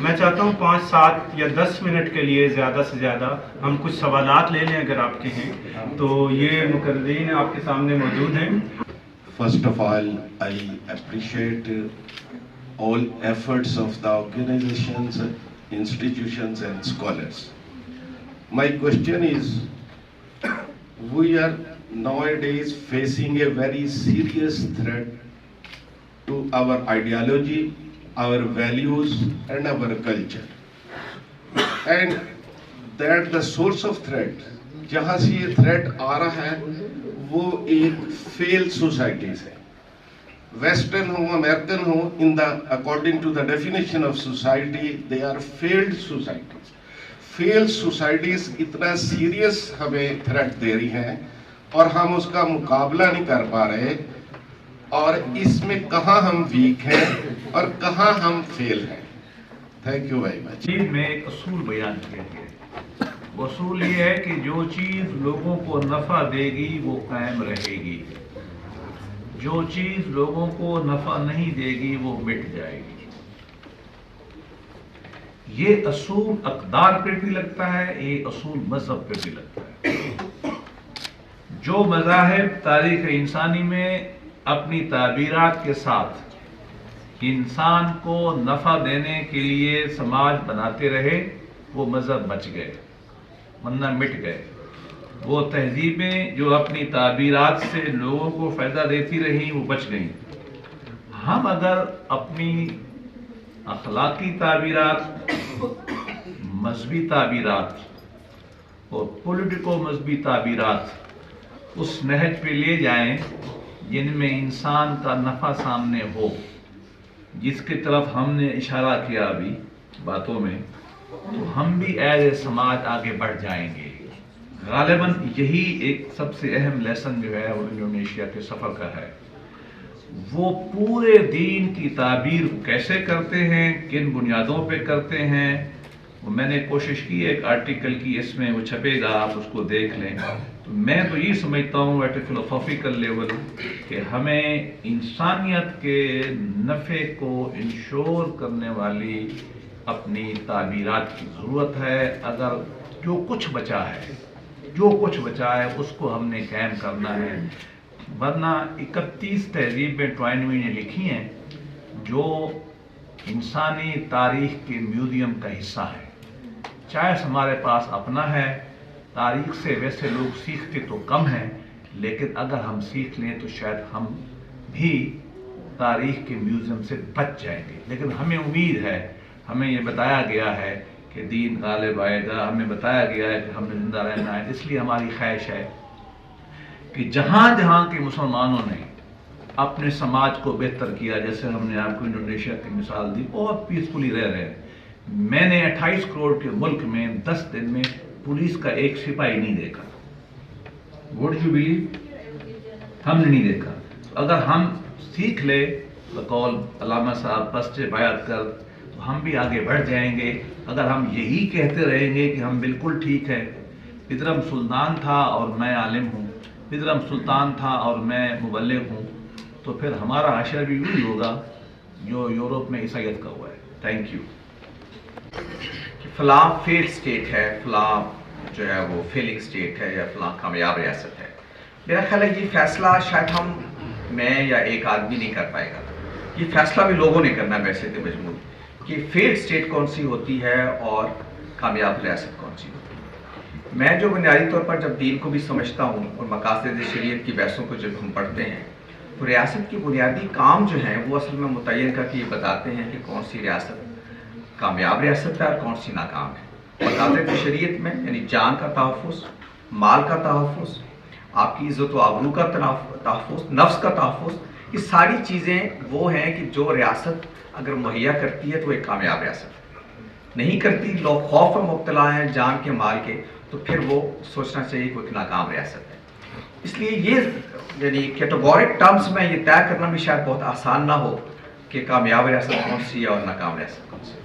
میں چاہتا ہوں 5 7 یا 10 منٹ کے لیے زیادہ سے زیادہ ہم کچھ سوالات لے لیں اگر آپ کے ہیں تو. یہ مقررین آپ کے سامنے موجود ہیں. First of all, I appreciate all efforts of the organizations, institutions and scholars. My question is, we are nowadays facing a very serious threat to our ideology, our values and our culture. And that the source of threat, جہاں سے یہ threat آ رہا ہے وہ ایک failed societies ہے. Western who, American who, according to the definition of society, they are failed societies. Failed societies اتنا serious ہمیں threat دے رہی ہیں اور ہم اس کا مقابلہ نہیں کر پا رہے, اور اس میں کہاں ہم ویک ہیں اور کہاں ہم فیل ہیں. Thank you very much. میں ایک اصول بیان کیا گیا ہے. اصول یہ ہے کہ جو چیز لوگوں کو نفع دے گی وہ قائم رہے گی, جو چیز لوگوں کو نفع نہیں دے گی وہ مٹ جائے گی. یہ اصول اقدار پہ بھی لگتا ہے, یہ اصول مذہب پہ بھی لگتا ہے. جو مذاہب تاریخ انسانی میں اپنی تعبیرات کے ساتھ انسان کو نفع دینے کے لیے سماج بناتے رہے وہ مذہب بچ گئے ورنہ مٹ گئے. وہ تہذیبیں جو اپنی تعبیرات سے لوگوں کو فائدہ دیتی رہیں وہ بچ گئیں. ہم اگر اپنی اخلاقی تعبیرات, مذہبی تعبیرات اور پولیٹیکو مذہبی تعبیرات اس نہج پہ لے جائیں جن میں انسان کا نفع سامنے ہو, جس کی طرف ہم نے اشارہ کیا ابھی باتوں میں, تو ہم بھی ایز اے سماج آگے بڑھ جائیں گے. غالباً یہی ایک سب سے اہم لیسن جو ہے وہ انڈونیشیا کے سفر کا ہے. وہ پورے دین کی تعبیر کیسے کرتے ہیں, کن بنیادوں پہ کرتے ہیں, وہ میں نے کوشش کی ایک آرٹیکل کی, اس میں وہ چھپے گا, آپ اس کو دیکھ لیں. تو میں تو یہ سمجھتا ہوں ایٹ اے فلسافیکل لیول کہ ہمیں انسانیت کے نفع کو انشور کرنے والی اپنی تعبیرات کی ضرورت ہے. اگر جو کچھ بچا ہے اس کو ہم نے قائم کرنا ہے, ورنہ 31 تہذیبیں ٹوائنوی نے لکھی ہیں جو انسانی تاریخ کے میوزیم کا حصہ ہے. چاہے ہمارے پاس اپنا ہے, تاریخ سے ویسے لوگ سیکھتے تو کم ہیں, لیکن اگر ہم سیکھ لیں تو شاید ہم بھی تاریخ کے میوزیم سے بچ جائیں گے. لیکن ہمیں امید ہے, ہمیں یہ بتایا گیا ہے کہ دین غالب آئے گا, ہمیں بتایا گیا ہے کہ ہم نے زندہ رہنا ہے. اس لیے ہماری خواہش ہے کہ جہاں جہاں کے مسلمانوں نے اپنے سماج کو بہتر کیا, جیسے ہم نے آپ کو انڈونیشیا کی مثال دی, بہت پیسفلی رہ رہے ہیں. میں نے 28 کروڑ کے ملک میں 10 دن میں پولیس کا ایک سپاہی نہیں دیکھا. وڈ یو بلیو, ہم نے نہیں دیکھا. اگر ہم سیکھ لے بقول علامہ صاحب پسٹ بیعت کر, تو ہم بھی آگے بڑھ جائیں گے. اگر ہم یہی کہتے رہیں گے کہ ہم بالکل ٹھیک ہیں, بدرم سلطان تھا اور میں عالم ہوں, بدرم سلطان تھا اور میں مبلغ ہوں, تو پھر ہمارا حشر بھی وہی ہوگا جو یورپ میں عیسائیت کا ہوا ہے. Thank you. فلاں فیلڈ سٹیٹ ہے, فلاں جو ہے وہ فیلنگ سٹیٹ ہے, یا فلاں کامیاب ریاست ہے. میرا خیال ہے یہ فیصلہ شاید میں یا ایک آدمی نہیں کر پائے گا. یہ فیصلہ بھی لوگوں نے کرنا ویسے تھے مجبور کہ فیلڈ سٹیٹ کون سی ہوتی ہے اور کامیاب ریاست کون سی ہوتی ہے. میں جو بنیادی طور پر جب دین کو بھی سمجھتا ہوں اور مقاصد شریعت کی بحثوں کو جب ہم پڑھتے ہیں, تو ریاست کی بنیادی کام جو ہیں وہ اصل میں متعین کر کے یہ بتاتے ہیں کہ کون سی ریاست کامیاب ریاست ہے اور کون سی ناکام ہے. مقاصد شریعت میں یعنی جان کا تحفظ, مال کا تحفظ, آپ کی عزت و آبرو کا تحفظ, نفس کا تحفظ, یہ ساری چیزیں وہ ہیں کہ جو ریاست اگر مہیا کرتی ہے تو ایک کامیاب ریاست ہے. نہیں کرتی, لوگ خوف میں مبتلا ہیں جان کے مال کے, تو پھر وہ سوچنا چاہیے کہ ایک ناکام ریاست ہے. اس لیے یہ یعنی کیٹیگورک ٹرمز میں یہ طے کرنا بھی شاید بہت آسان نہ ہو کہ کامیاب ریاست کون سی ہے اور ناکام ریاست کون سی ہے.